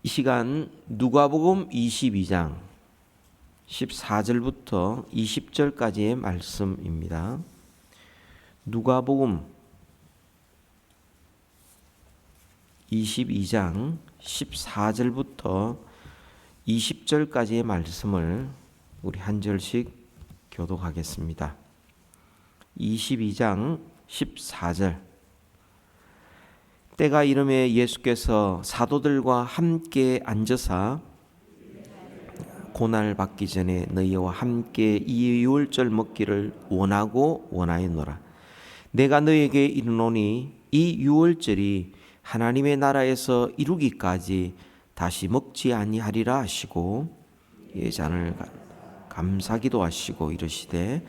이 시간 누가복음 22장 14절부터 20절까지의 말씀입니다. 누가복음 22장 14절부터 20절까지의 말씀을 우리 한 절씩 교독하겠습니다. 22장 14절. 때가 이름에 예수께서 사도들과 함께 앉으사 고난을 받기 전에 너희와 함께 이 유월절 먹기를 원하였노라. 내가 너희에게 이르노니 이 유월절이 하나님의 나라에서 이루기까지 다시 먹지 아니하리라 하시고 잔을 감사기도 하시고 이르시되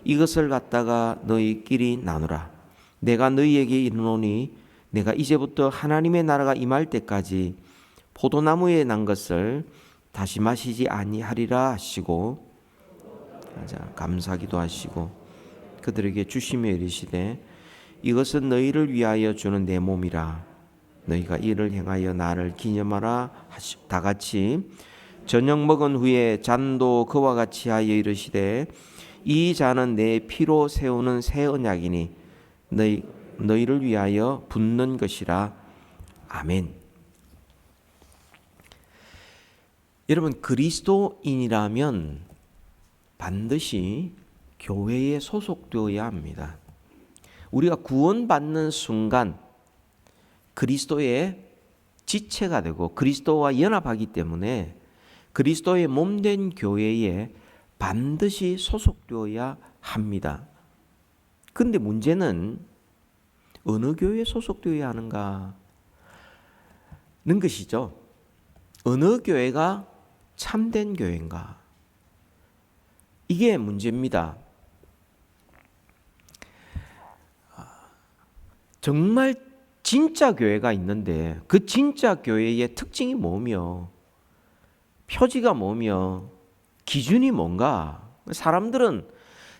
이것을 갖다가 너희끼리 나누라. 내가 너희에게 이르노니 내가 이제부터 하나님의 나라가 임할 때까지 포도나무에 난 것을 다시 마시지 아니하리라 하시고 감사기도 하시고 그들에게 주시며 이르시되 이것은 너희를 위하여 주는 내 몸이라. 너희가 이를 행하여 나를 기념하라. 다 같이 저녁 먹은 후에 잔도 그와 같이 하여 이르시되 이 잔은 내 피로 세우는 새 언약이니 너희를 위하여 붓는 것이라. 아멘. 여러분, 그리스도인이라면 반드시 교회에 소속되어야 합니다. 우리가 구원받는 순간 그리스도의 지체가 되고 그리스도와 연합하기 때문에 그리스도의 몸된 교회에 반드시 소속되어야 합니다. 그런데 문제는 어느 교회에 소속되어야 하는가 는 것이죠. 어느 교회가 참된 교회인가? 이게 문제입니다. 정말 진짜 교회가 있는데 그 진짜 교회의 특징이 뭐며 표지가 뭐며 기준이 뭔가? 사람들은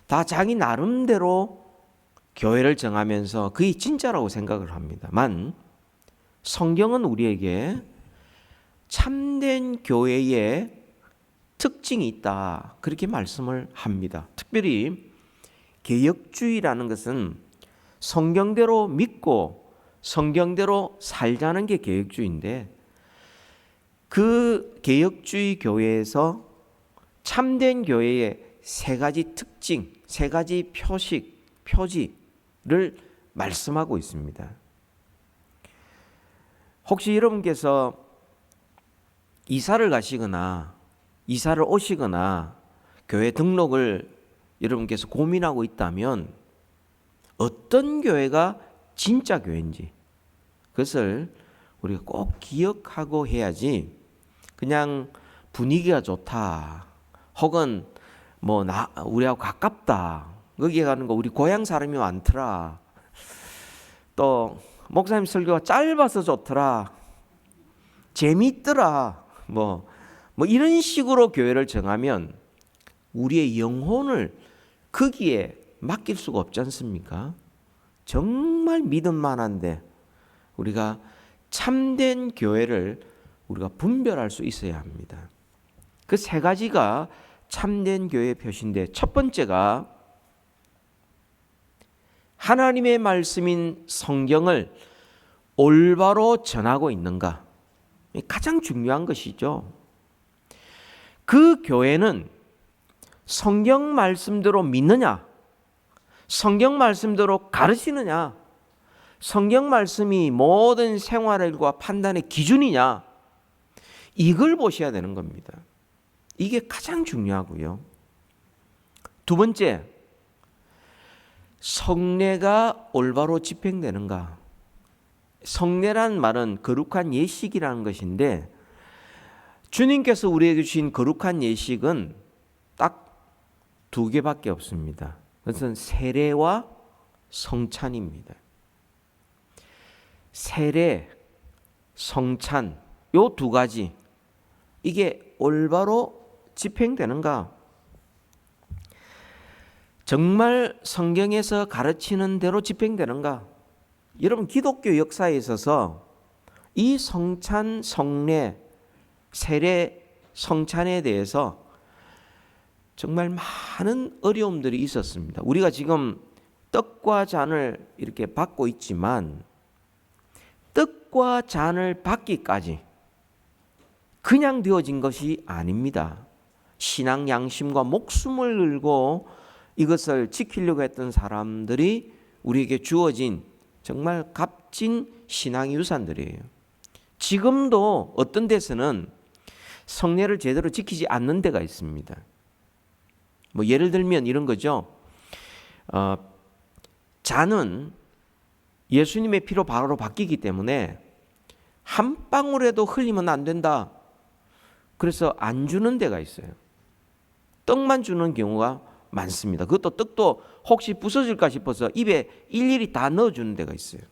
다 자기 나름대로 교회를 정하면서 그게 진짜라고 생각을 합니다만 성경은 우리에게 참된 교회의 특징이 있다 그렇게 말씀을 합니다. 특별히 개혁주의라는 것은 성경대로 믿고 성경대로 살자는 게 개혁주의인데 그 개혁주의 교회에서 참된 교회의 세 가지 특징, 세 가지 표지를 말씀하고 있습니다. 혹시 여러분께서 이사를 가시거나 이사를 오시거나 교회 등록을 여러분께서 고민하고 있다면 어떤 교회가 진짜 교회인지 그것을 우리가 꼭 기억하고 해야지 그냥 분위기가 좋다 혹은 우리하고 가깝다 거기에 가는 거 우리 고향 사람이 많더라 또 목사님 설교가 짧아서 좋더라 재미있더라 뭐 이런 식으로 교회를 정하면 우리의 영혼을 거기에 맡길 수가 없지 않습니까? 정말 믿음 만한데 우리가 참된 교회를 우리가 분별할 수 있어야 합니다. 그 세 가지가 참된 교회의 표시인데 첫 번째가 하나님의 말씀인 성경을 올바로 전하고 있는가? 가장 중요한 것이죠. 그 교회는 성경 말씀대로 믿느냐? 성경 말씀대로 가르치느냐? 성경 말씀이 모든 생활과 판단의 기준이냐? 이걸 보셔야 되는 겁니다. 이게 가장 중요하고요. 두 번째, 성례가 올바로 집행되는가? 성례란 말은 거룩한 예식이라는 것인데 주님께서 우리에게 주신 거룩한 예식은 딱 두 개밖에 없습니다. 그것은 세례와 성찬입니다. 세례, 성찬 요 두 가지 이게 올바로 집행되는가? 정말 성경에서 가르치는 대로 집행되는가? 여러분 기독교 역사에 있어서 이 성찬, 성례 세례 성찬에 대해서 정말 많은 어려움들이 있었습니다. 우리가 지금 떡과 잔을 이렇게 받고 있지만 떡과 잔을 받기까지 그냥 되어진 것이 아닙니다. 신앙 양심과 목숨을 걸고 이것을 지키려고 했던 사람들이 우리에게 주어진 정말 값진 신앙 유산들이에요. 지금도 어떤 데서는 성례를 제대로 지키지 않는 데가 있습니다. 뭐 예를 들면 이런 거죠. 잔은 예수님의 피로 바로 바뀌기 때문에 한 방울에도 흘리면 안 된다. 그래서 안 주는 데가 있어요. 떡만 주는 경우가 많습니다. 그것도 떡도 혹시 부서질까 싶어서 입에 일일이 다 넣어주는 데가 있어요.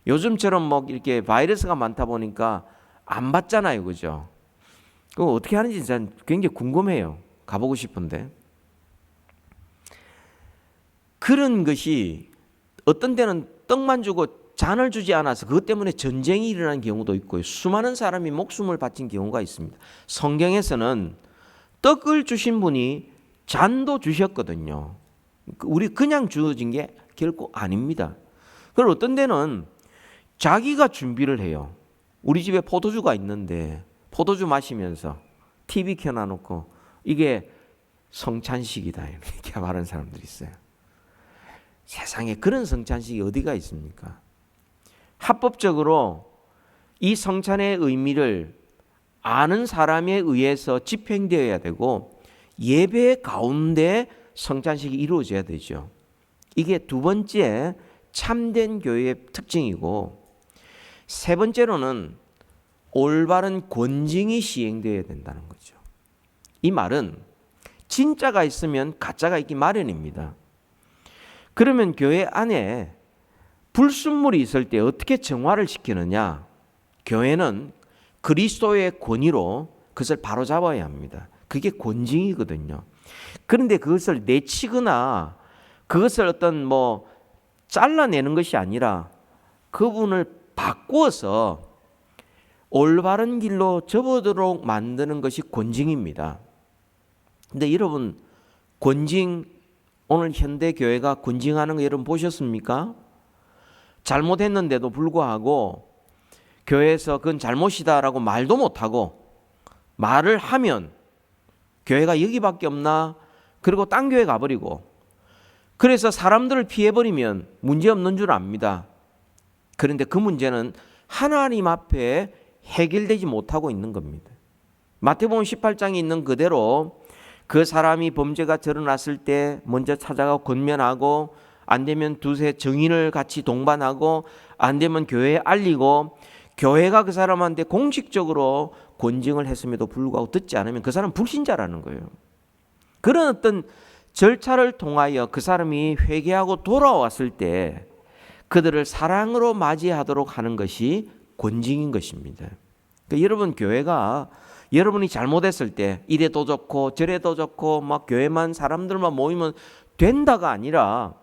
요즘처럼 뭐 이렇게 바이러스가 많다 보니까 안 받잖아요, 그죠? 그거 어떻게 하는지 전 굉장히 궁금해요. 가보고 싶은데. 그런 것이 어떤 데는 떡만 주고 잔을 주지 않아서 그것 때문에 전쟁이 일어난 경우도 있고요. 수많은 사람이 목숨을 바친 경우가 있습니다. 성경에서는 떡을 주신 분이 잔도 주셨거든요. 우리 그냥 주어진 게 결코 아닙니다. 그리고 어떤 데는 자기가 준비를 해요. 우리 집에 포도주가 있는데 포도주 마시면서 TV 켜놔놓고 이게 성찬식이다 이렇게 말하는 사람들이 있어요. 세상에 그런 성찬식이 어디가 있습니까? 합법적으로 이 성찬의 의미를 아는 사람에 의해서 집행되어야 되고 예배 가운데 성찬식이 이루어져야 되죠. 이게 두 번째 참된 교회의 특징이고, 세 번째로는 올바른 권징이 시행되어야 된다는 거죠. 이 말은 진짜가 있으면 가짜가 있기 마련입니다. 그러면 교회 안에 불순물이 있을 때 어떻게 정화를 시키느냐? 교회는 그리스도의 권위로 그것을 바로잡아야 합니다. 그게 권징이거든요. 그런데 그것을 내치거나 그것을 어떤 잘라내는 것이 아니라 그분을 바꾸어서 올바른 길로 접어들도록 만드는 것이 권징입니다. 근데 여러분, 권징, 오늘 현대 교회가 권징하는 거 여러분 보셨습니까? 잘못했는데도 불구하고 교회에서 그건 잘못이다라고 말도 못하고 말을 하면 교회가 여기밖에 없나? 그리고 딴 교회 가버리고, 그래서 사람들을 피해버리면 문제없는 줄 압니다. 그런데 그 문제는 하나님 앞에 해결되지 못하고 있는 겁니다. 마태복음 18장에 있는 그대로 그 사람이 범죄가 드러났을 때 먼저 찾아가 권면하고, 안 되면 두세 증인을 같이 동반하고, 안 되면 교회에 알리고, 교회가 그 사람한테 공식적으로 권징을 했음에도 불구하고 듣지 않으면 그 사람은 불신자라는 거예요. 그런 어떤 절차를 통하여 그 사람이 회개하고 돌아왔을 때 그들을 사랑으로 맞이하도록 하는 것이 권징인 것입니다. 그러니까 여러분, 교회가 여러분이 잘못했을 때 이래도 좋고 저래도 좋고 막 교회만 사람들만 모이면 된다가 아니라,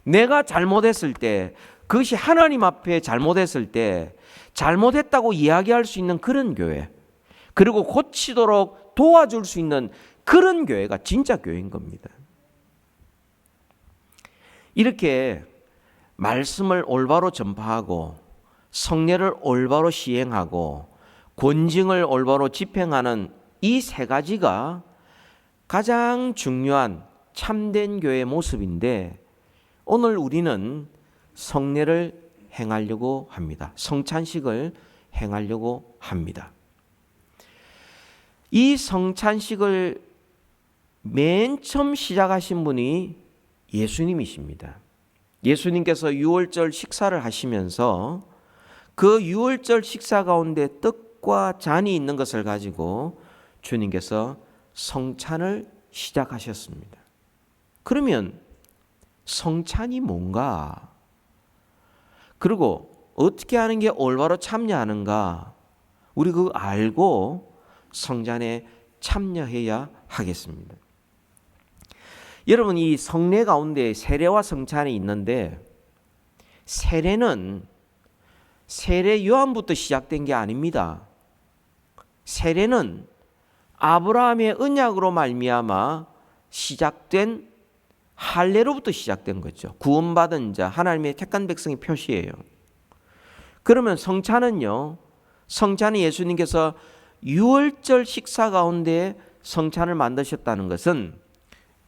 내가 잘못했을 때, 그것이 하나님 앞에 잘못했을 때 잘못했다고 이야기할 수 있는 그런 교회, 그리고 고치도록 도와줄 수 있는 그런 교회가 진짜 교회인 겁니다. 이렇게 말씀을 올바로 전파하고 성례를 올바로 시행하고 권징을 올바로 집행하는 이 세 가지가 가장 중요한 참된 교회의 모습인데, 오늘 우리는 성례를 행하려고 합니다. 성찬식을 행하려고 합니다. 이 성찬식을 맨 처음 시작하신 분이 예수님이십니다. 예수님께서 유월절 식사를 하시면서 그 유월절 식사 가운데 떡과 잔이 있는 것을 가지고 주님께서 성찬을 시작하셨습니다. 그러면 성찬이 뭔가? 그리고 어떻게 하는 게 올바로 참여하는가? 우리 그거 알고 성찬에 참여해야 하겠습니다. 여러분, 이 성례 가운데 세례와 성찬이 있는데, 세례는 세례 요한부터 시작된 게 아닙니다. 세례는 아브라함의 언약으로 말미암아 시작된 할례로부터 시작된 거죠. 구원받은 자, 하나님의 택한 백성의 표시예요. 그러면 성찬은요, 성찬이 예수님께서 유월절 식사 가운데 성찬을 만드셨다는 것은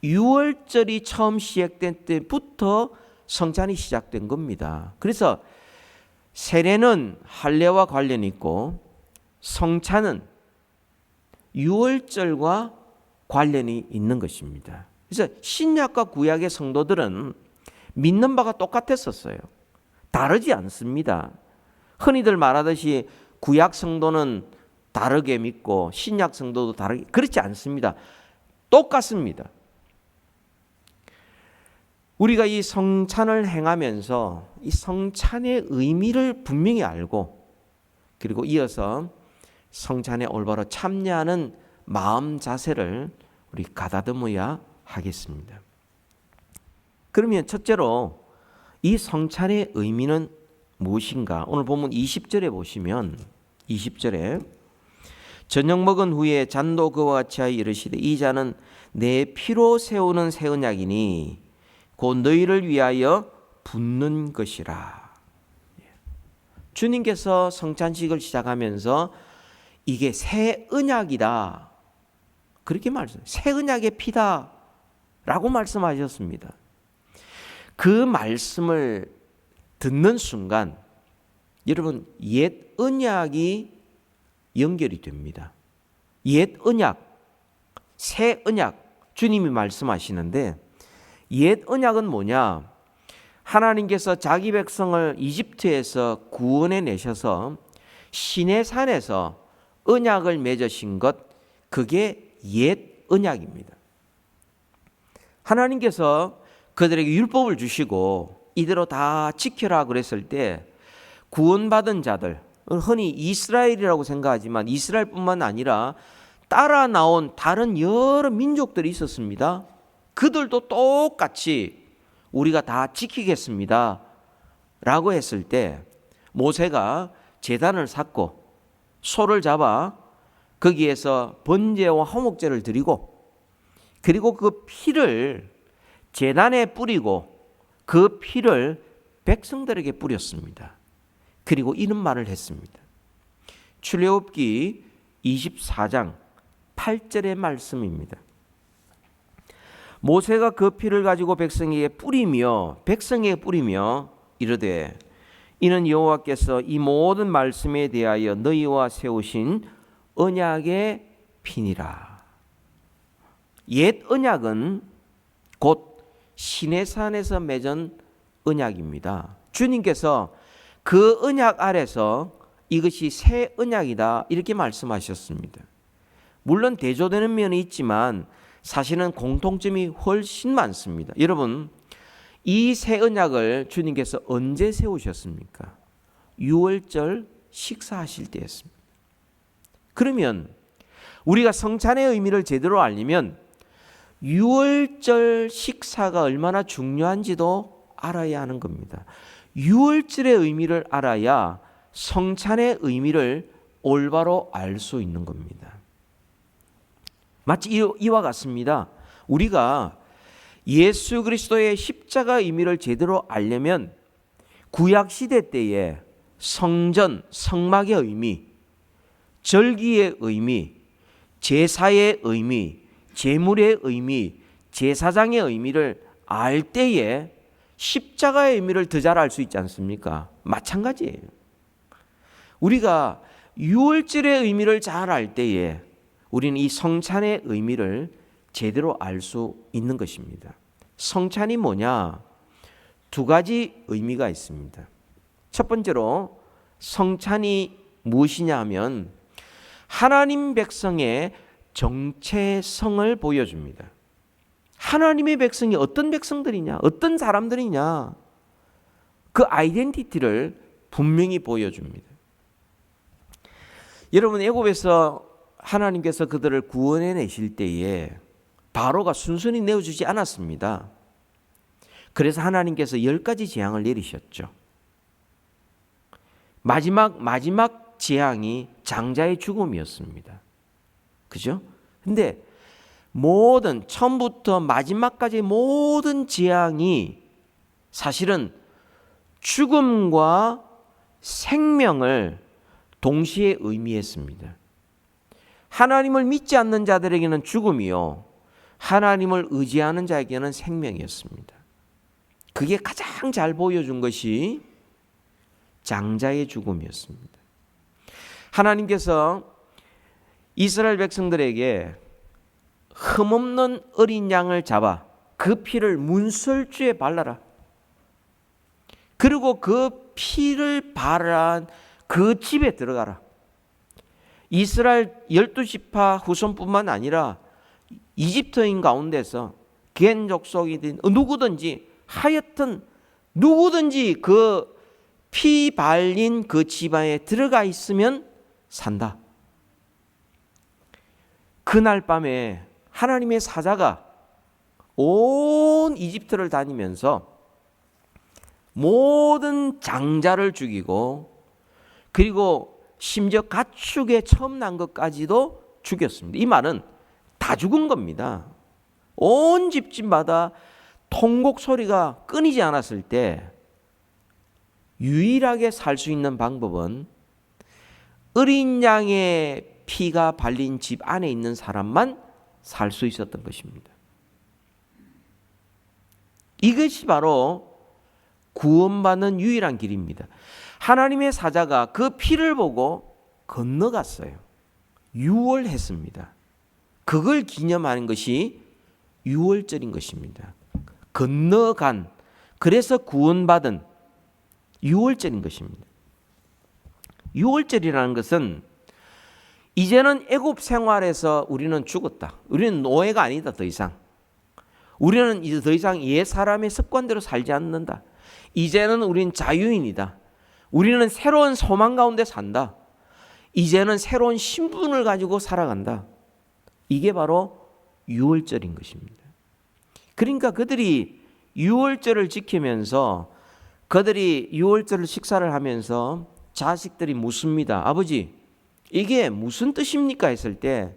유월절이 처음 시작된 때부터 성찬이 시작된 겁니다. 그래서 세례는 할례와 관련이 있고 성찬은 유월절과 관련이 있는 것입니다. 그래서 신약과 구약의 성도들은 믿는 바가 똑같았었어요. 다르지 않습니다. 흔히들 말하듯이 구약 성도는 다르게 믿고 신약 성도도 다르게, 그렇지 않습니다. 똑같습니다. 우리가 이 성찬을 행하면서 이 성찬의 의미를 분명히 알고, 그리고 이어서 성찬에 올바로 참여하는 마음 자세를 우리 가다듬어야 하겠습니다. 그러면 첫째로 이 성찬의 의미는 무엇인가? 오늘 본문 20절에 보시면 20절에 저녁 먹은 후에 잔도 그와 같이 하여 이르시되 이 잔은 내 피로 세우는 새 언약이니 곧 너희를 위하여 붓는 것이라. 주님께서 성찬식을 시작하면서 이게 새 언약이다, 그렇게 말씀하셨어요. 새 언약의 피다 라고 말씀하셨습니다. 그 말씀을 듣는 순간 여러분 옛 언약이 연결이 됩니다. 옛 언약, 새 언약, 주님이 말씀하시는데 옛 언약은 뭐냐? 하나님께서 자기 백성을 이집트에서 구원해 내셔서 시내산에서 언약을 맺으신 것, 그게 옛 언약입니다. 하나님께서 그들에게 율법을 주시고 이대로 다 지켜라 그랬을 때 구원받은 자들, 흔히 이스라엘이라고 생각하지만 이스라엘뿐만 아니라 따라 나온 다른 여러 민족들이 있었습니다. 그들도 똑같이 우리가 다 지키겠습니다 라고 했을 때 모세가 제단을 쌓고 소를 잡아 거기에서 번제와 화목제를 드리고, 그리고 그 피를 제단에 뿌리고 그 피를 백성들에게 뿌렸습니다. 그리고 이런 말을 했습니다. 출애굽기 24장 8절의 말씀입니다. 모세가 그 피를 가지고 백성에게 뿌리며 이르되 이는 여호와께서 이 모든 말씀에 대하여 너희와 세우신 언약의 피니라. 옛 언약은 곧 시내산에서 맺은 언약입니다. 주님께서 그 언약 아래서 이것이 새 언약이다 이렇게 말씀하셨습니다. 물론 대조되는 면이 있지만 사실은 공통점이 훨씬 많습니다. 여러분, 이 새 언약을 주님께서 언제 세우셨습니까? 유월절 식사하실 때였습니다. 그러면 우리가 성찬의 의미를 제대로 알려면 유월절 식사가 얼마나 중요한지도 알아야 하는 겁니다. 유월절의 의미를 알아야 성찬의 의미를 올바로 알 수 있는 겁니다. 마치 이와 같습니다. 우리가 예수 그리스도의 십자가 의미를 제대로 알려면 구약시대 때에 성전, 성막의 의미, 절기의 의미, 제사의 의미, 제물의 의미, 제사장의 의미를 알 때에 십자가의 의미를 더 잘 알 수 있지 않습니까? 마찬가지예요. 우리가 유월절의 의미를 잘 알 때에 우리는 이 성찬의 의미를 제대로 알 수 있는 것입니다. 성찬이 뭐냐? 두 가지 의미가 있습니다. 첫 번째로 성찬이 무엇이냐 하면 하나님 백성의 정체성을 보여줍니다. 하나님의 백성이 어떤 백성들이냐, 어떤 사람들이냐, 그 아이덴티티를 분명히 보여줍니다. 여러분, 애굽에서 하나님께서 그들을 구원해 내실 때에 바로가 순순히 내어주지 않았습니다. 그래서 하나님께서 10가지 재앙을 내리셨죠. 마지막 마지막 재앙이 장자의 죽음이었습니다. 그죠? 근데 모든 처음부터 마지막까지 모든 재앙이 사실은 죽음과 생명을 동시에 의미했습니다. 하나님을 믿지 않는 자들에게는 죽음이요, 하나님을 의지하는 자에게는 생명이었습니다. 그게 가장 잘 보여준 것이 장자의 죽음이었습니다. 하나님께서 이스라엘 백성들에게 흠없는 어린 양을 잡아 그 피를 문설주에 발라라. 그리고 그 피를 바른 그 집에 들어가라. 이스라엘 12지파 후손뿐만 아니라 이집트인 가운데서 겐 족속이든 누구든지 하여튼 누구든지 그 피 발린 그 집안에 들어가 있으면 산다. 그날 밤에 하나님의 사자가 온 이집트를 다니면서 모든 장자를 죽이고 그리고 심지어 가축에 처음 난 것까지도 죽였습니다. 이 말은 다 죽은 겁니다. 온 집집마다 통곡 소리가 끊이지 않았을 때 유일하게 살 수 있는 방법은 어린 양의 피가 발린 집 안에 있는 사람만 살 수 있었던 것입니다. 이것이 바로 구원받는 유일한 길입니다. 하나님의 사자가 그 피를 보고 건너갔어요. 유월했습니다. 그걸 기념하는 것이 유월절인 것입니다. 건너간, 그래서 구원받은 유월절인 것입니다. 유월절이라는 것은 이제는 애굽 생활에서 우리는 죽었다. 우리는 노예가 아니다. 더 이상. 우리는 이제 더 이상 옛 사람의 습관대로 살지 않는다. 이제는 우린 자유인이다. 우리는 새로운 소망 가운데 산다. 이제는 새로운 신분을 가지고 살아간다. 이게 바로 유월절인 것입니다. 그러니까 그들이 유월절을 지키면서 그들이 유월절 식사를 하면서 자식들이 묻습니다. 아버지, 이게 무슨 뜻입니까? 했을 때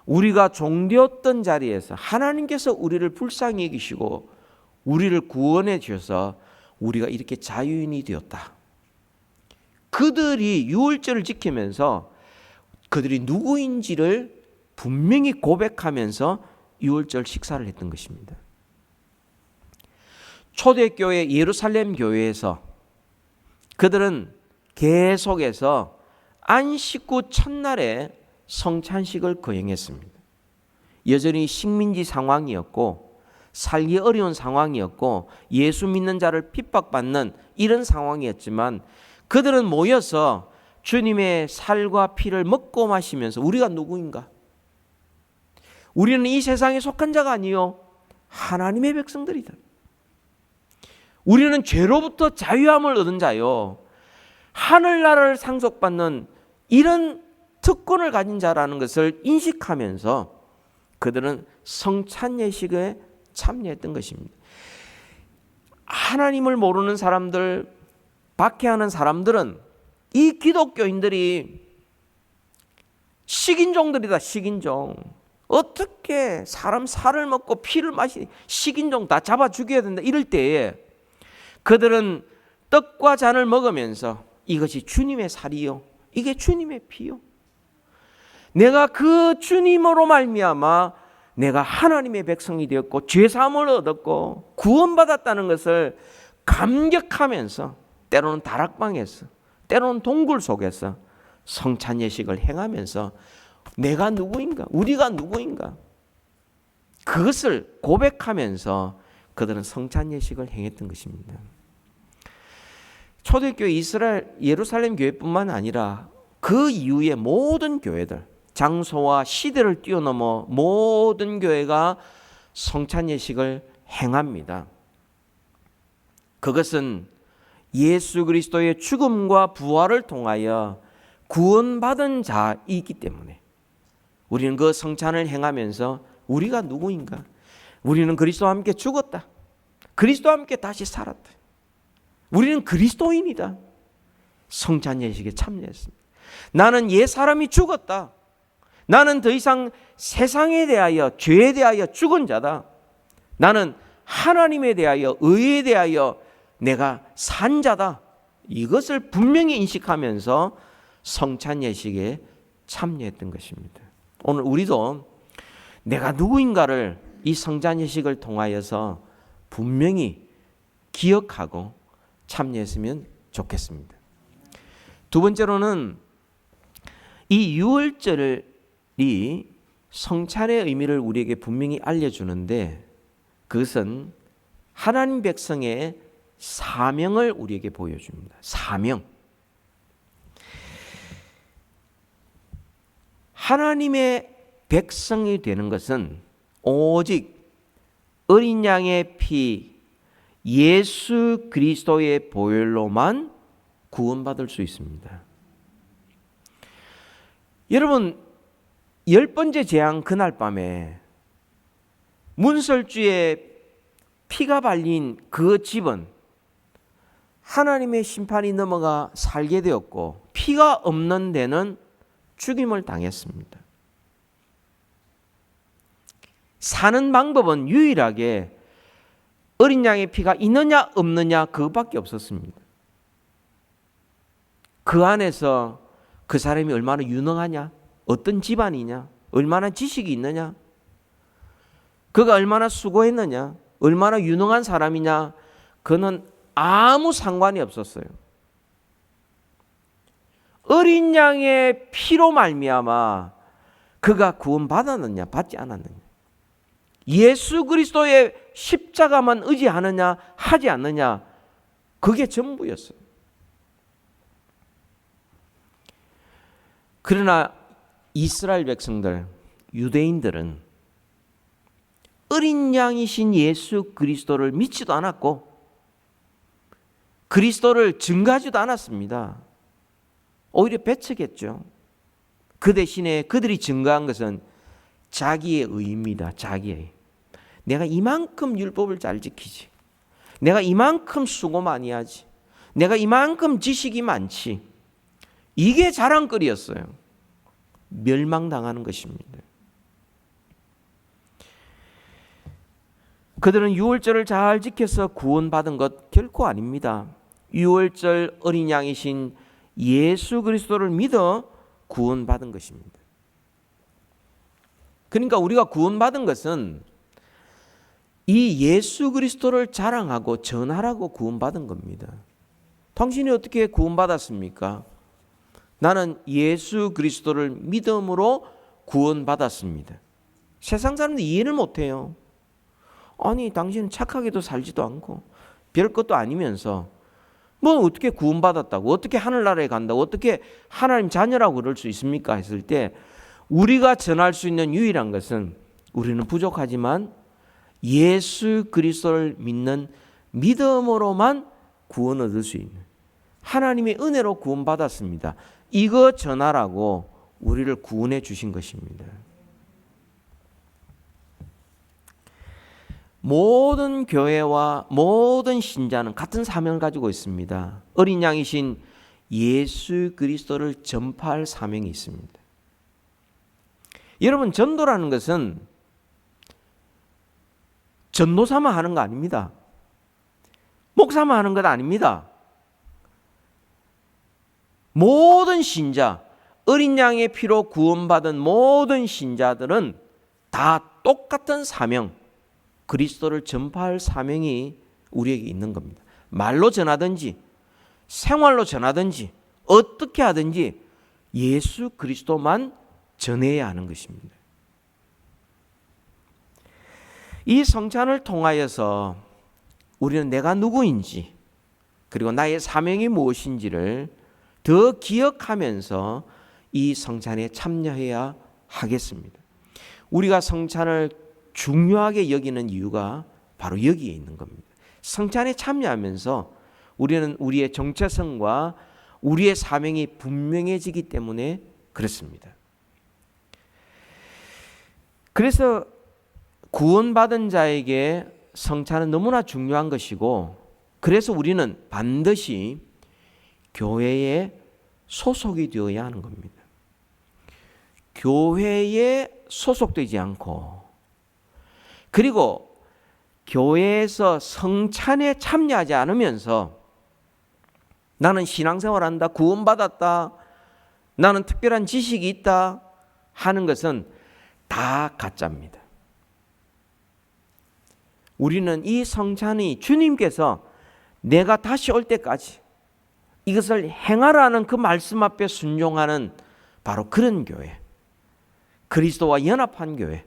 우리가 종되었던 자리에서 하나님께서 우리를 불쌍히 여기시고 우리를 구원해 주셔서 우리가 이렇게 자유인이 되었다. 그들이 유월절을 지키면서 그들이 누구인지를 분명히 고백하면서 유월절 식사를 했던 것입니다. 초대교회 예루살렘 교회에서 그들은 계속해서 안식구 첫날에 성찬식을 거행했습니다. 여전히 식민지 상황이었고 살기 어려운 상황이었고 예수 믿는 자를 핍박받는 이런 상황이었지만 그들은 모여서 주님의 살과 피를 먹고 마시면서 우리가 누구인가? 우리는 이 세상에 속한 자가 아니요 하나님의 백성들이다. 우리는 죄로부터 자유함을 얻은 자요 하늘나라를 상속받는 이런 특권을 가진 자라는 것을 인식하면서 그들은 성찬 예식에 참여했던 것입니다. 하나님을 모르는 사람들, 박해하는 사람들은 이 기독교인들이 식인종들이다. 식인종. 어떻게 사람 살을 먹고 피를 마시니 식인종 다 잡아 죽여야 된다. 이럴 때에 그들은 떡과 잔을 먹으면서 이것이 주님의 살이요, 이게 주님의 피요, 내가 그 주님으로 말미암아 내가 하나님의 백성이 되었고 죄사함을 얻었고 구원받았다는 것을 감격하면서 때로는 다락방에서 때로는 동굴 속에서 성찬 예식을 행하면서 내가 누구인가, 우리가 누구인가, 그것을 고백하면서 그들은 성찬 예식을 행했던 것입니다. 초대교회 이스라엘 예루살렘 교회뿐만 아니라 그 이후의 모든 교회들, 장소와 시대를 뛰어넘어 모든 교회가 성찬 예식을 행합니다. 그것은 예수 그리스도의 죽음과 부활을 통하여 구원받은 자이기 때문에 우리는 그 성찬을 행하면서 우리가 누구인가? 우리는 그리스도와 함께 죽었다. 그리스도와 함께 다시 살았다. 우리는 그리스도인이다. 성찬 예식에 참여했습니다. 나는 옛 사람이 죽었다. 나는 더 이상 세상에 대하여, 죄에 대하여 죽은 자다. 나는 하나님에 대하여, 의에 대하여 내가 산 자다. 이것을 분명히 인식하면서 성찬 예식에 참여했던 것입니다. 오늘 우리도 내가 누구인가를 이 성찬 예식을 통하여서 분명히 기억하고 참여했으면 좋겠습니다. 두 번째로는 이 유월절이 성찬의 의미를 우리에게 분명히 알려주는데, 그것은 하나님 백성의 사명을 우리에게 보여줍니다. 사명. 하나님의 백성이 되는 것은 오직 어린 양의 피, 예수 그리스도의 보혈로만 구원받을 수 있습니다. 여러분, 10번째 재앙 그날 밤에 문설주의 피가 발린 그 집은 하나님의 심판이 넘어가 살게 되었고, 피가 없는 데는 죽임을 당했습니다. 사는 방법은 유일하게 어린 양의 피가 있느냐 없느냐 그것밖에 없었습니다. 그 안에서 그 사람이 얼마나 유능하냐, 어떤 집안이냐, 얼마나 지식이 있느냐, 그가 얼마나 수고했느냐, 얼마나 유능한 사람이냐, 그는 아무 상관이 없었어요. 어린 양의 피로 말미암아 그가 구원받았느냐 받지 않았느냐, 예수 그리스도의 십자가만 의지하느냐 하지 않느냐, 그게 전부였어요. 그러나 이스라엘 백성들, 유대인들은 어린 양이신 예수 그리스도를 믿지도 않았고 그리스도를 증거하지도 않았습니다. 오히려 배척했죠. 그 대신에 그들이 증거한 것은 자기의 의입니다. 자기의. 내가 이만큼 율법을 잘 지키지, 내가 이만큼 수고 많이 하지, 내가 이만큼 지식이 많지, 이게 자랑거리였어요. 멸망당하는 것입니다. 그들은 유월절을 잘 지켜서 구원받은 것 결코 아닙니다. 유월절 어린 양이신 예수 그리스도를 믿어 구원받은 것입니다. 그러니까 우리가 구원받은 것은 이 예수 그리스도를 자랑하고 전하라고 구원받은 겁니다. 당신이 어떻게 구원받았습니까? 나는 예수 그리스도를 믿음으로 구원받았습니다. 세상 사람들이 이해를 못해요. 아니, 당신은 착하게도 살지도 않고 별 것도 아니면서 뭐 어떻게 구원받았다고, 어떻게 하늘나라에 간다고, 어떻게 하나님 자녀라고 그럴 수 있습니까? 했을 때 우리가 전할 수 있는 유일한 것은, 우리는 부족하지만 예수 그리스도를 믿는 믿음으로만 구원 얻을 수 있는, 하나님의 은혜로 구원받았습니다, 이거 전하라고 우리를 구원해 주신 것입니다. 모든 교회와 모든 신자는 같은 사명을 가지고 있습니다. 어린 양이신 예수 그리스도를 전파할 사명이 있습니다. 여러분, 전도라는 것은 전도사만 하는 거 아닙니다. 목사만 하는 것 아닙니다. 모든 신자, 어린 양의 피로 구원받은 모든 신자들은 다 똑같은 사명, 그리스도를 전파할 사명이 우리에게 있는 겁니다. 말로 전하든지 생활로 전하든지 어떻게 하든지 예수 그리스도만 전해야 하는 것입니다. 이 성찬을 통하여서 우리는 내가 누구인지, 그리고 나의 사명이 무엇인지를 더 기억하면서 이 성찬에 참여해야 하겠습니다. 우리가 성찬을 중요하게 여기는 이유가 바로 여기에 있는 겁니다. 성찬에 참여하면서 우리는 우리의 정체성과 우리의 사명이 분명해지기 때문에 그렇습니다. 그래서 구원받은 자에게 성찬은 너무나 중요한 것이고, 그래서 우리는 반드시 교회에 소속이 되어야 하는 겁니다. 교회에 소속되지 않고, 그리고 교회에서 성찬에 참여하지 않으면서 나는 신앙생활한다, 구원받았다, 나는 특별한 지식이 있다 하는 것은 다 가짜입니다. 우리는 이 성찬이 주님께서 내가 다시 올 때까지 이것을 행하라는 그 말씀 앞에 순종하는 바로 그런 교회, 그리스도와 연합한 교회,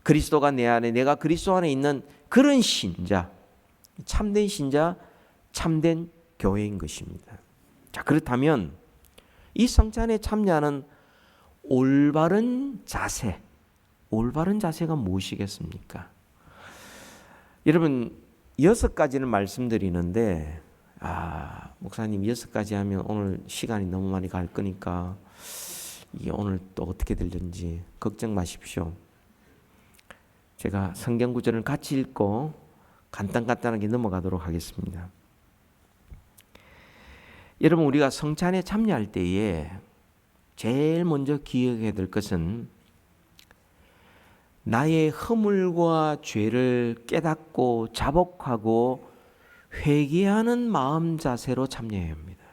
그리스도가 내 안에, 내가 그리스도 안에 있는 그런 신자, 참된 신자, 참된 교회인 것입니다. 자, 그렇다면 이 성찬에 참여하는 올바른 자세, 올바른 자세가 무엇이겠습니까? 여러분, 6가지를 말씀드리는데, 목사님 6가지 하면 오늘 시간이 너무 많이 갈 거니까 이게 오늘 또 어떻게 될는지 걱정 마십시오. 제가 성경 구절을 같이 읽고 간단하게 넘어가도록 하겠습니다. 여러분, 우리가 성찬에 참여할 때에 제일 먼저 기억해야 될 것은 나의 허물과 죄를 깨닫고 자복하고 회개하는 마음 자세로 참여해야 합니다.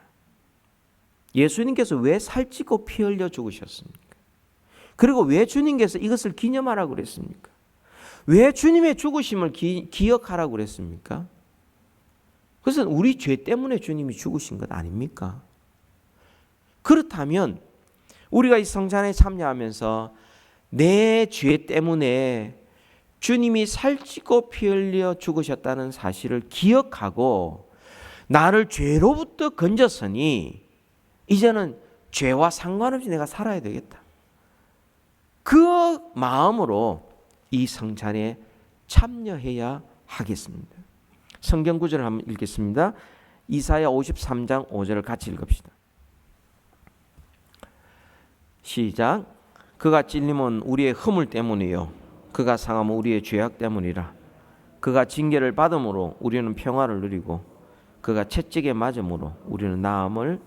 예수님께서 왜 살찌고 피 흘려 죽으셨습니까? 그리고 왜 주님께서 이것을 기념하라고 그랬습니까? 왜 주님의 죽으심을 기억하라고 그랬습니까? 그것은 우리 죄 때문에 주님이 죽으신 것 아닙니까? 그렇다면 우리가 이 성찬에 참여하면서 내 죄 때문에 주님이 살찌고 피 흘려 죽으셨다는 사실을 기억하고 나를 죄로부터 건졌으니 이제는 죄와 상관없이 내가 살아야 되겠다, 그 마음으로 이 성찬에 참여해야 하겠습니다. 성경 구절을 한번 읽겠습니다. 이사야 53장 5절을 같이 읽읍시다. 시작. 그가 찔림은 우리의 허물 때문이요 그가 상함은 우리의 죄악 때문이라. 그가 징계를 받음으로 우리는 평화를 누리고 그가 채찍에 맞음으로 우리는 나음을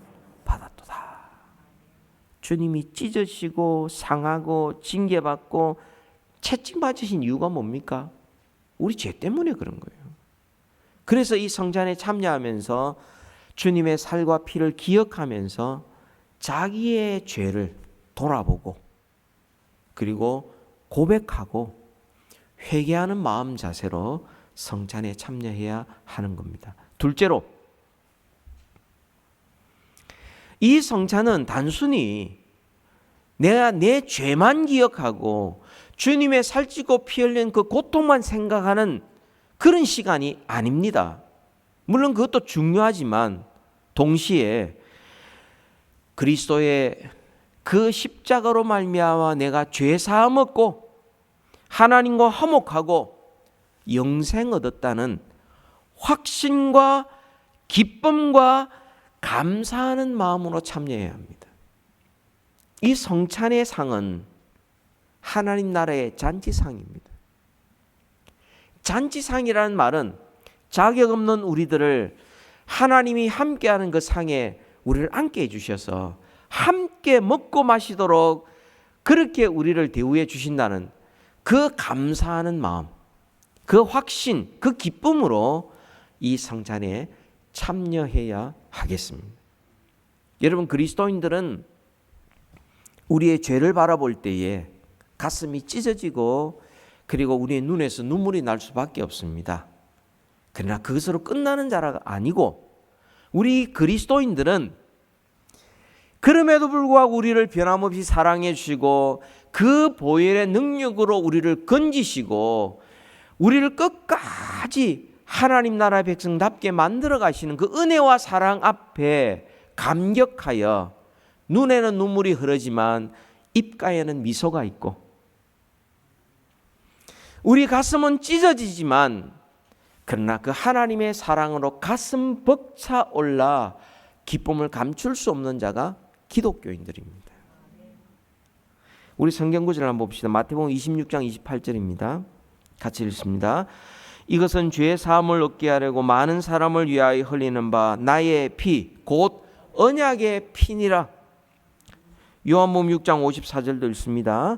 받았도다. 주님이 찢어지고 상하고 징계받고 채찍 맞으신 이유가 뭡니까? 우리 죄 때문에 그런 거예요. 그래서 이 성찬에 참여하면서 주님의 살과 피를 기억하면서 자기의 죄를 돌아보고 그리고 고백하고 회개하는 마음 자세로 성찬에 참여해야 하는 겁니다. 둘째로, 이 성찬은 단순히 내가 내 죄만 기억하고 주님의 살찌고 피 흘린 그 고통만 생각하는 그런 시간이 아닙니다. 물론 그것도 중요하지만 동시에 그리스도의 그 십자가로 말미암아 내가 죄 사함 얻고 하나님과 화목하고 영생 얻었다는 확신과 기쁨과 감사하는 마음으로 참여해야 합니다. 이 성찬의 상은 하나님 나라의 잔치상입니다. 잔치상이라는 말은 자격 없는 우리들을 하나님이 함께하는 그 상에 우리를 앉게 해주셔서 함께 먹고 마시도록 그렇게 우리를 대우해 주신다는 그 감사하는 마음, 그 확신, 그 기쁨으로 이 성찬에 참여해야 하겠습니다. 여러분, 그리스도인들은 우리의 죄를 바라볼 때에 가슴이 찢어지고 그리고 우리의 눈에서 눈물이 날 수밖에 없습니다. 그러나 그것으로 끝나는 자가 아니고 우리 그리스도인들은 그럼에도 불구하고 우리를 변함없이 사랑해 주시고 그 보혈의 능력으로 우리를 건지시고 우리를 끝까지 하나님 나라의 백성답게 만들어 가시는 그 은혜와 사랑 앞에 감격하여 눈에는 눈물이 흐르지만 입가에는 미소가 있고 우리 가슴은 찢어지지만 그러나 그 하나님의 사랑으로 가슴 벅차 올라 기쁨을 감출 수 없는 자가 기독교인들입니다. 우리 성경 구절을 한번 봅시다. 마태복음 26장 28절입니다. 같이 읽습니다. 이것은 죄의 사함을 얻게 하려고 많은 사람을 위하여 흘리는 바 나의 피 곧 언약의 피니라. 요한복음 6장 54절도 있습니다.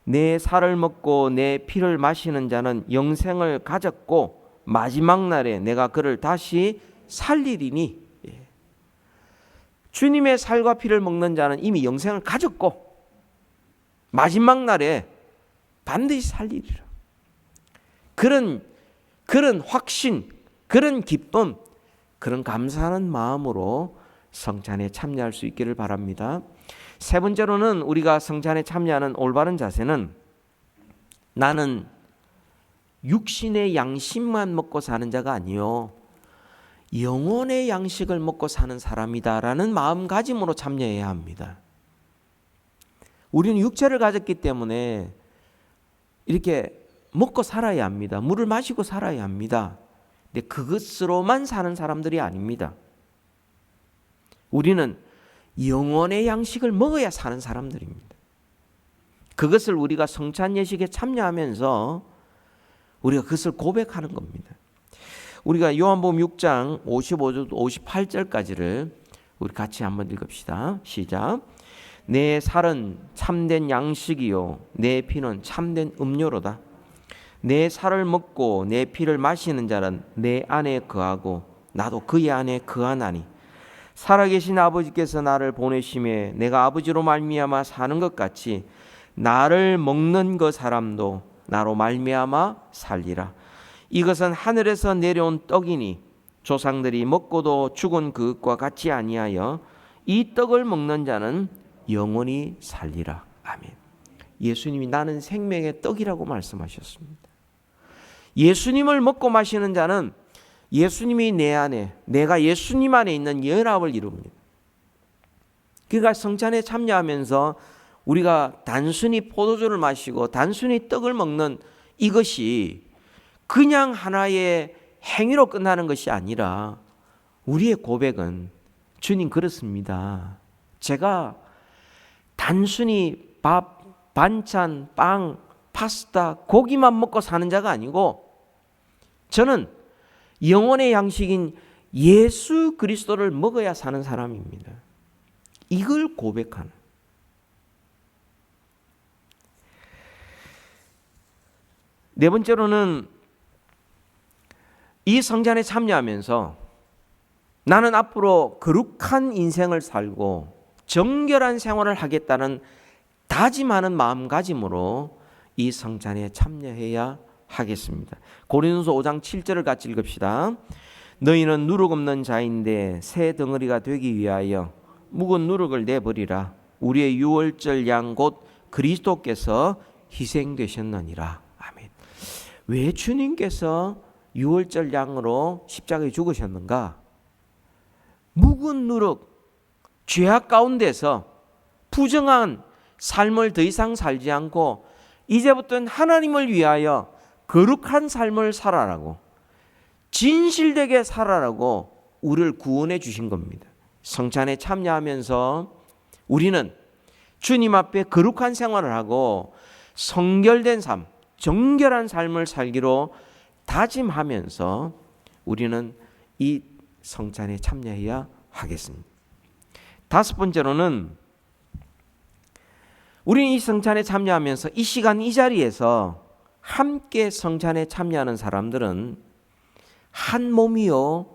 내 살을 먹고 내 피를 마시는 자는 영생을 가졌고 마지막 날에 내가 그를 다시 살리리니. 주님의 살과 피를 먹는 자는 이미 영생을 가졌고 마지막 날에 반드시 살리리라. 그런 확신, 그런 기쁨, 그런 감사하는 마음으로 성찬에 참여할 수 있기를 바랍니다. 세 번째로는 우리가 성찬에 참여하는 올바른 자세는 나는 육신의 양식만 먹고 사는 자가 아니요 영혼의 양식을 먹고 사는 사람이다라는 마음가짐으로 참여해야 합니다. 우리는 육체를 가졌기 때문에 이렇게 먹고 살아야 합니다. 물을 마시고 살아야 합니다. 근데 그것으로만 사는 사람들이 아닙니다. 우리는 영혼의 양식을 먹어야 사는 사람들입니다. 그것을 우리가 성찬 예식에 참여하면서 우리가 그것을 고백하는 겁니다. 우리가 요한복음 6장 55절 58절까지를 우리 같이 한번 읽읍시다. 시작. 내 살은 참된 양식이요 내 피는 참된 음료로다. 내 살을 먹고 내 피를 마시는 자는 내 안에 거하고 나도 그의 안에 거하나니 살아계신 아버지께서 나를 보내심에 내가 아버지로 말미암아 사는 것 같이 나를 먹는 그 사람도 나로 말미암아 살리라. 이것은 하늘에서 내려온 떡이니 조상들이 먹고도 죽은 그것과 같이 아니하여 이 떡을 먹는 자는 영원히 살리라. 아멘. 예수님이 나는 생명의 떡이라고 말씀하셨습니다. 예수님을 먹고 마시는 자는 예수님이 내 안에, 내가 예수님 안에 있는 연합을 이룹니다. 그러니까 성찬에 참여하면서 우리가 단순히 포도주를 마시고 단순히 떡을 먹는 이것이 그냥 하나의 행위로 끝나는 것이 아니라 우리의 고백은 주님 그렇습니다. 제가 단순히 밥, 반찬, 빵, 파스타, 고기만 먹고 사는 자가 아니고 저는 영혼의 양식인 예수 그리스도를 먹어야 사는 사람입니다. 이걸 고백하는. 네 번째로는 이 성찬에 참여하면서 나는 앞으로 거룩한 인생을 살고 정결한 생활을 하겠다는 다짐하는 마음가짐으로 이 성찬에 참여해야 하겠습니다. 고린도서 5장 7절을 같이 읽읍시다. 너희는 누룩 없는 자인데 새 덩어리가 되기 위하여 묵은 누룩을 내버리라. 우리의 유월절 양 곧 그리스도께서 희생되셨느니라. 아멘. 왜 주님께서 유월절 양으로 십자가에 죽으셨는가? 묵은 누룩, 죄악 가운데서 부정한 삶을 더 이상 살지 않고 이제부터는 하나님을 위하여 거룩한 삶을 살아라고, 진실되게 살아라고 우리를 구원해 주신 겁니다. 성찬에 참여하면서 우리는 주님 앞에 거룩한 생활을 하고 성결된 삶, 정결한 삶을 살기로 다짐하면서 우리는 이 성찬에 참여해야 하겠습니다. 다섯 번째로는 우리는 이 성찬에 참여하면서 이 시간 이 자리에서 함께 성찬에 참여하는 사람들은 한 몸이요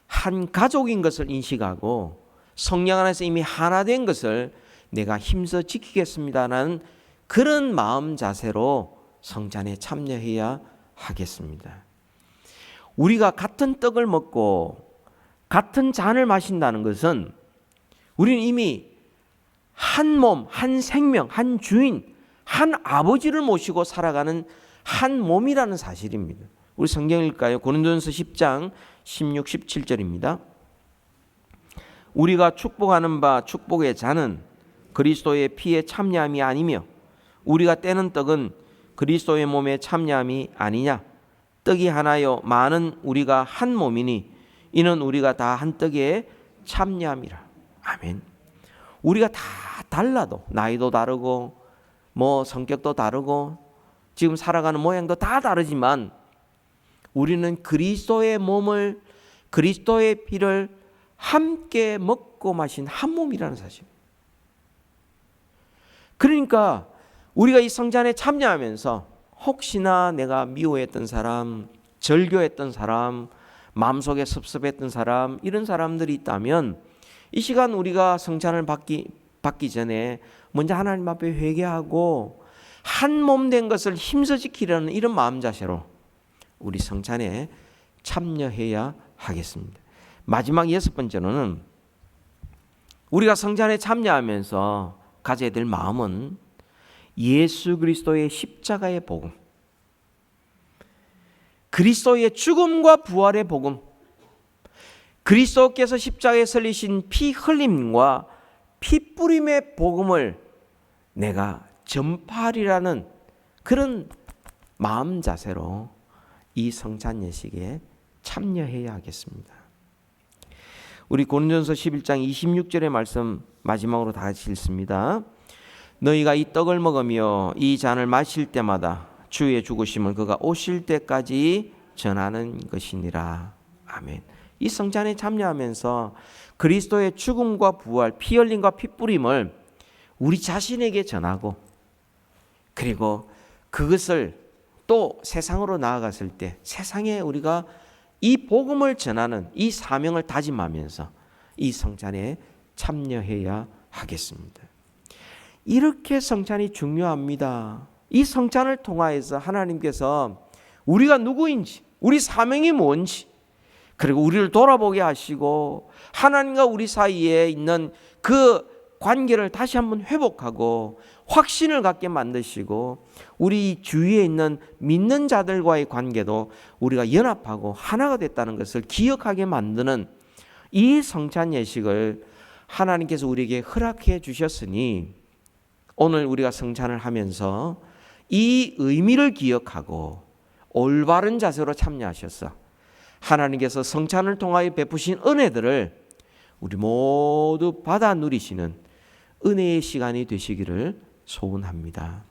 한 가족인 것을 인식하고 성령 안에서 이미 하나 된 것을 내가 힘써 지키겠습니다라는 그런 마음 자세로 성찬에 참여해야 하겠습니다. 우리가 같은 떡을 먹고 같은 잔을 마신다는 것은 우리는 이미 한 몸, 한 생명, 한 주인, 한 아버지를 모시고 살아가는 한 몸이라는 사실입니다. 우리 성경 읽을까요? 고린도전서 10장 16, 17절입니다. 우리가 축복하는 바 축복의 잔은 그리스도의 피에 참여함이 아니며 우리가 떼는 떡은 그리스도의 몸에 참여함이 아니냐. 떡이 하나요 많은 우리가 한 몸이니 이는 우리가 다 한 떡에 참여함이라. 아멘. 우리가 다 달라도 나이도 다르고 뭐 성격도 다르고 지금 살아가는 모양도 다 다르지만 우리는 그리스도의 몸을, 그리스도의 피를 함께 먹고 마신 한 몸이라는 사실. 그러니까 우리가 이 성찬에 참여하면서 혹시나 내가 미워했던 사람, 절교했던 사람, 마음속에 섭섭했던 사람, 이런 사람들이 있다면 이 시간 우리가 성찬을 받기 전에 먼저 하나님 앞에 회개하고 한 몸 된 것을 힘써 지키려는 이런 마음 자세로 우리 성찬에 참여해야 하겠습니다. 마지막 6번째로는 우리가 성찬에 참여하면서 가져야 될 마음은 예수 그리스도의 십자가의 복음, 그리스도의 죽음과 부활의 복음, 그리스도께서 십자가에 설리신 피 흘림과 피 뿌림의 복음을 내가 전파하리라는 그런 마음 자세로 이 성찬 예식에 참여해야 하겠습니다. 우리 고린도전서 11장 26절의 말씀 마지막으로 다 같이 읽습니다. 너희가 이 떡을 먹으며 이 잔을 마실 때마다 주의 죽으심을 그가 오실 때까지 전하는 것이니라. 아멘. 이 성찬에 참여하면서 그리스도의 죽음과 부활, 피 흘림과 피 뿌림을 우리 자신에게 전하고, 그리고 그것을 또 세상으로 나아갔을 때 세상에 우리가 이 복음을 전하는 이 사명을 다짐하면서 이 성찬에 참여해야 하겠습니다. 이렇게 성찬이 중요합니다. 이 성찬을 통하여서 하나님께서 우리가 누구인지, 우리 사명이 뭔지, 그리고 우리를 돌아보게 하시고 하나님과 우리 사이에 있는 그 관계를 다시 한번 회복하고 확신을 갖게 만드시고 우리 주위에 있는 믿는 자들과의 관계도 우리가 연합하고 하나가 됐다는 것을 기억하게 만드는 이 성찬 예식을 하나님께서 우리에게 허락해 주셨으니 오늘 우리가 성찬을 하면서 이 의미를 기억하고 올바른 자세로 참여하셔서 하나님께서 성찬을 통하여 베푸신 은혜들을 우리 모두 받아 누리시는 은혜의 시간이 되시기를 소원합니다.